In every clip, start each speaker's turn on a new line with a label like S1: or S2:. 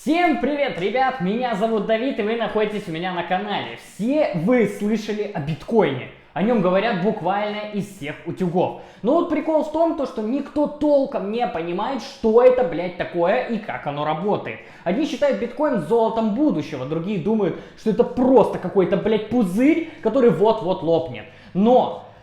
S1: Всем привет, ребят! Меня зовут Давид, и вы находитесь у меня на канале. Все вы слышали о биткоине. О нем говорят буквально из всех утюгов. Но вот прикол в том, что никто толком не понимает, что это, блядь, такое и как оно работает. Одни считают биткоин золотом будущего, другие думают, что это просто какой-то, блядь, пузырь, который вот-вот лопнет.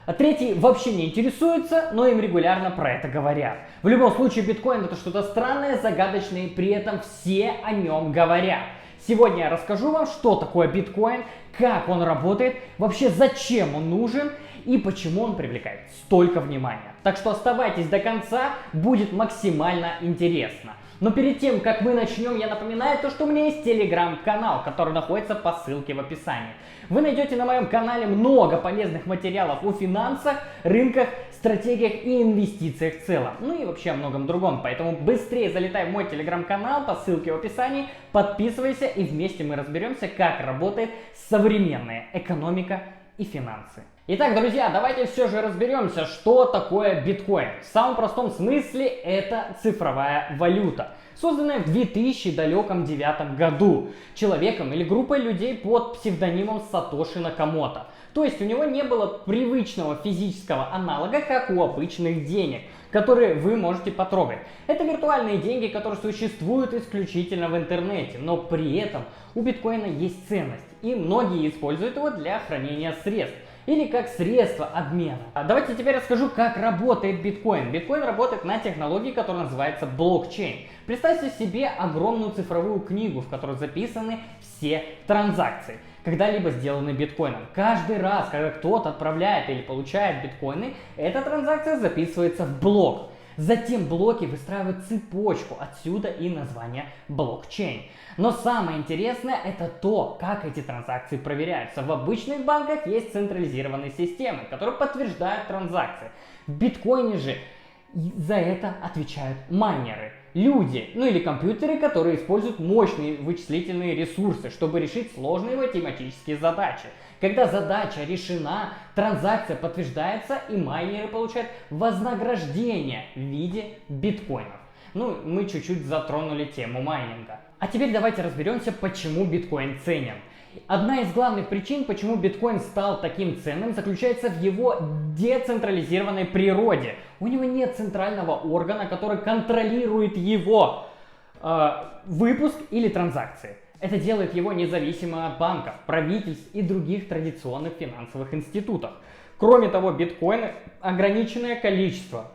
S1: А третьи вообще не интересуются, но им регулярно про это говорят. В любом случае, биткоин это что-то странное, загадочное, и при этом все о нем говорят. Сегодня я расскажу вам, что такое биткоин, как он работает, вообще зачем он нужен и почему он привлекает столько внимания. Так что оставайтесь до конца, будет максимально интересно. Но перед тем, как мы начнем, я напоминаю что у меня есть телеграм-канал, который находится по ссылке в описании. Вы найдете на моем канале много полезных материалов о финансах, рынках, стратегиях и инвестициях в целом. Ну и вообще о многом другом. Поэтому быстрее залетай в мой телеграм-канал по ссылке в описании, подписывайся и вместе мы разберемся, как работает современная экономика и финансы. Итак, друзья, давайте все же разберемся, что такое биткоин. В самом простом смысле это цифровая валюта, созданная в 2009 году человеком или группой людей под псевдонимом Сатоши Накамото. То есть у него не было привычного физического аналога, как у обычных денег, которые вы можете потрогать. Это виртуальные деньги, которые существуют исключительно в интернете, но при этом у биткоина есть ценность, и многие используют его для хранения средств или как средство обмена. Давайте теперь расскажу, как работает биткоин. Биткоин работает на технологии, которая называется блокчейн. Представьте себе огромную цифровую книгу, в которой записаны все транзакции, когда-либо сделаны биткоином. Каждый раз, когда кто-то отправляет или получает биткоины, эта транзакция записывается в блок. Затем блоки выстраивают цепочку, отсюда и название блокчейн. Но самое интересное это то, как эти транзакции проверяются. В обычных банках есть централизированные системы, которые подтверждают транзакции. В биткоине же за это отвечают майнеры. Люди, или компьютеры, которые используют мощные вычислительные ресурсы, чтобы решить сложные математические задачи. Когда задача решена, транзакция подтверждается и майнеры получают вознаграждение в виде биткоинов. Мы чуть-чуть затронули тему майнинга. А теперь давайте разберемся, почему биткоин ценен. Одна из главных причин, почему биткоин стал таким ценным, заключается в его децентрализированной природе. У него нет центрального органа, который контролирует его выпуск или транзакции. Это делает его независимым от банков, правительств и других традиционных финансовых институтов. Кроме того, биткоин ограниченное количество.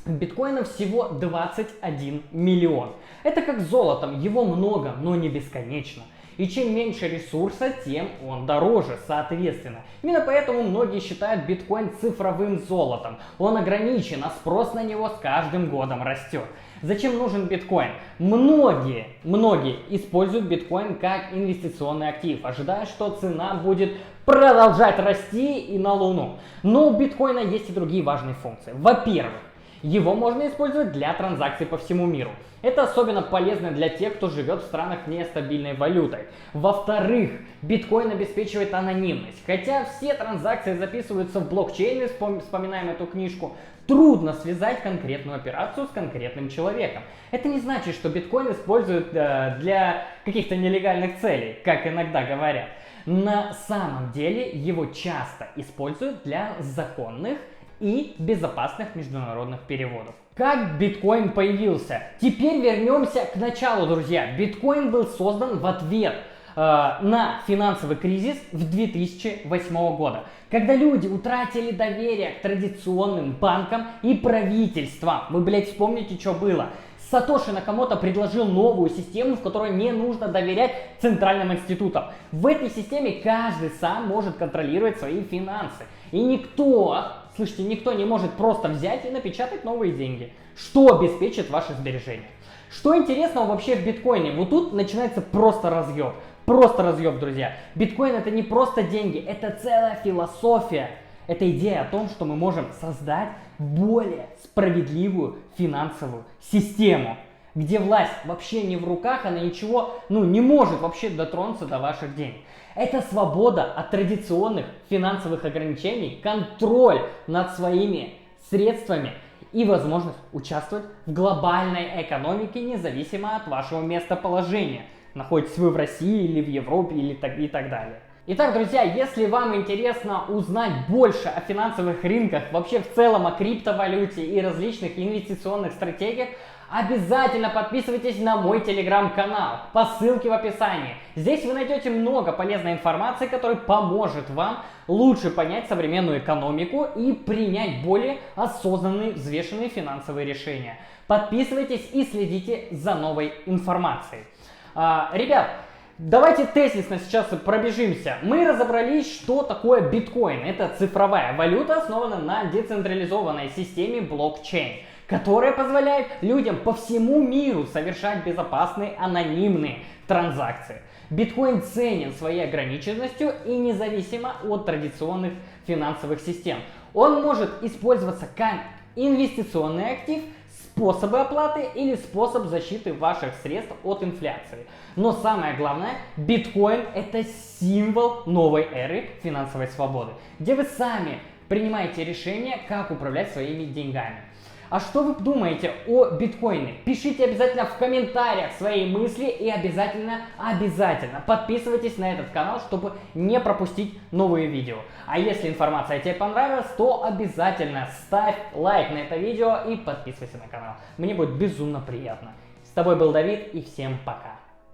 S1: Биткоина всего 21 миллион. Это как с золотом, его много, но не бесконечно. И чем меньше ресурса, тем он дороже, соответственно. Именно поэтому многие считают биткоин цифровым золотом. Он ограничен, а спрос на него с каждым годом растет. Зачем нужен биткоин? Многие используют биткоин как инвестиционный актив, ожидая, что цена будет продолжать расти и на Луну. Но у биткоина есть и другие важные функции. Во-первых, его можно использовать для транзакций по всему миру. Это особенно полезно для тех, кто живет в странах с нестабильной валютой. Во-вторых, биткоин обеспечивает анонимность. Хотя все транзакции записываются в блокчейне, вспоминаем эту книжку, трудно связать конкретную операцию с конкретным человеком. Это не значит, что биткоин используют для каких-то нелегальных целей, как иногда говорят. На самом деле его часто используют для законных и безопасных международных переводов. Как биткоин появился? Теперь вернемся к началу, друзья. Биткоин был создан в ответ на финансовый кризис в 2008 года, когда люди утратили доверие к традиционным банкам и правительствам. Вы, вспомните, что было. Сатоши Накамото предложил новую систему, в которой не нужно доверять центральным институтам. В этой системе каждый сам может контролировать свои финансы. И никто не может просто взять и напечатать новые деньги, что обеспечит ваши сбережения. Что интересного вообще в биткоине? Вот тут начинается просто разъеб. Просто разъеб, друзья. Биткоин это не просто деньги, это целая философия. Это идея о том, что мы можем создать более справедливую финансовую систему, где власть вообще не в руках, она ничего, не может вообще дотронуться до ваших денег. Это свобода от традиционных финансовых ограничений, контроль над своими средствами и возможность участвовать в глобальной экономике независимо от вашего местоположения. Находитесь вы в России или в Европе или и так далее. Итак, друзья, если вам интересно узнать больше о финансовых рынках, вообще в целом о криптовалюте и различных инвестиционных стратегиях, обязательно подписывайтесь на мой телеграм-канал по ссылке в описании. Здесь вы найдете много полезной информации, которая поможет вам лучше понять современную экономику и принять более осознанные, взвешенные финансовые решения. Подписывайтесь и следите за новой информацией. Ребят, давайте тезисно сейчас пробежимся. Мы разобрались, что такое биткоин. Это цифровая валюта, основанная на децентрализованной системе блокчейн, которая позволяет людям по всему миру совершать безопасные анонимные транзакции. Биткоин ценен своей ограниченностью и независимо от традиционных финансовых систем. Он может использоваться как инвестиционный актив, способы оплаты или способ защиты ваших средств от инфляции. Но самое главное, биткоин — это символ новой эры финансовой свободы, где вы сами принимаете решение, как управлять своими деньгами. А что вы думаете о биткоине? Пишите обязательно в комментариях свои мысли и обязательно подписывайтесь на этот канал, чтобы не пропустить новые видео. А если информация тебе понравилась, то обязательно ставь лайк на это видео и подписывайся на канал. Мне будет безумно приятно. С тобой был Давид и всем пока.